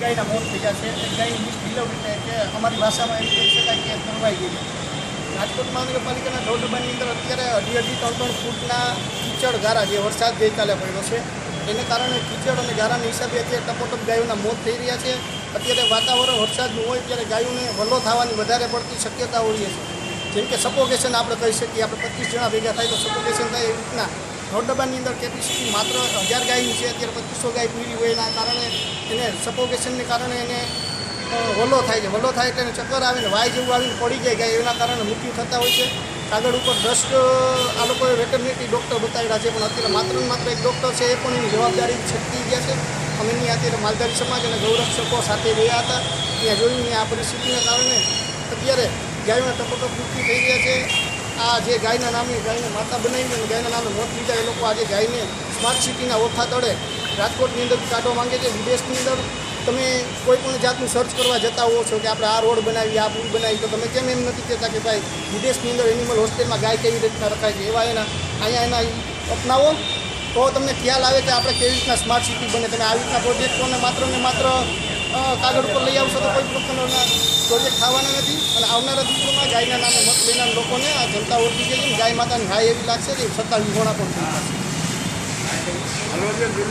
ગાયના મોત થયા છે. એક ગાયની મિસબિહેવિયર કે અમારી ભાષામાં એમ કહી શકાય કે કરવાઈ ગઈ છે. રાજકોટ મહાનગરપાલિકાના ઢોરડબાની અંદર અત્યારે અઢી 3 ફૂટના કીચડ ગારા જે વરસાદ ગઈકાલે પડ્યો છે એને કારણે કીચડ અને ગારાના હિસાબે અત્યારે ટપોટપ ગાયોના મોત થઈ રહ્યા છે. અત્યારે વાતાવરણ વરસાદનું હોય ત્યારે ગાયોને વલ્લો થવાની વધારે પડતી શક્યતા હોય છે. જેમ કે સફોકેશન આપણે કહી શકીએ, આપણે 25 જણા ભેગા થાય તો સફોકેશન થાય એવી રીતના ઢોરડબાની અંદર કેપેસિટી માત્ર 1000 ગાયની છે. અત્યારે 2500 ગાય પૂરી હોય એના કારણે એને સફોકેશનને કારણે એને વલ્લો થાય છે. વલ્લો થાય એટલે એને ચક્કર આવે ને વાય જેવું આવીને પડી જાય ગાય, એના કારણે મૃત્યુ થતા હોય છે. આગળ ઉપર 10 આ લોકોએ વેટરનરી ડૉક્ટર બતાવ્યા છે, પણ અત્યારે માત્ર એક ડૉક્ટર છે એ પણ એની જવાબદારી છટકી ગયા છે. અમે એની અત્યારે માલધારી સમાજ અને ગૌરક્ષકો સાથે ગયા હતા, ત્યાં જોયું ને આ પરિસ્થિતિના કારણે અત્યારે ગાયોના ટપોટપ મૃત્યુ થઈ રહ્યા છે. આ જે ગાયના નામે ગાયને માતા બનાવી અને ગાયના નામે મોત લીધા એ લોકો આજે ગાયને સ્માર્ટ સિટીના ઓઠા તળે રાજકોટની અંદર કાઢવા માંગે છે. વિદેશની અંદર તમે કોઈ પણ જાતનું સર્ચ કરવા જતા હોવો છો કે આપણે આ રોડ બનાવી, આ પુલ બનાવી, તો તમે કેમ એમ નથી કહેતા કે ભાઈ વિદેશની અંદર એનિમલ હોસ્ટેલમાં ગાય કેવી રીતના રખાય છે, એવા અહીંયા એના અપનાવો તો તમને ખ્યાલ આવે કે આપણે કેવી રીતના સ્માર્ટ સિટી બને. તમે આવી રીતના પ્રોજેક્ટોને માત્ર કાગળ ઉપર લઈ આવશો તો કોઈ પ્રકારના પ્રોજેક્ટ થવાના નથી. અને આવનારા દિવસોમાં ગાયના નામે મત લેનાર લોકોને આ જનતા ઓળખી ગઈ છે. ગાય માતાની હાય એવી લાગશે કે 27 ગોણા પણ થઈ જશે.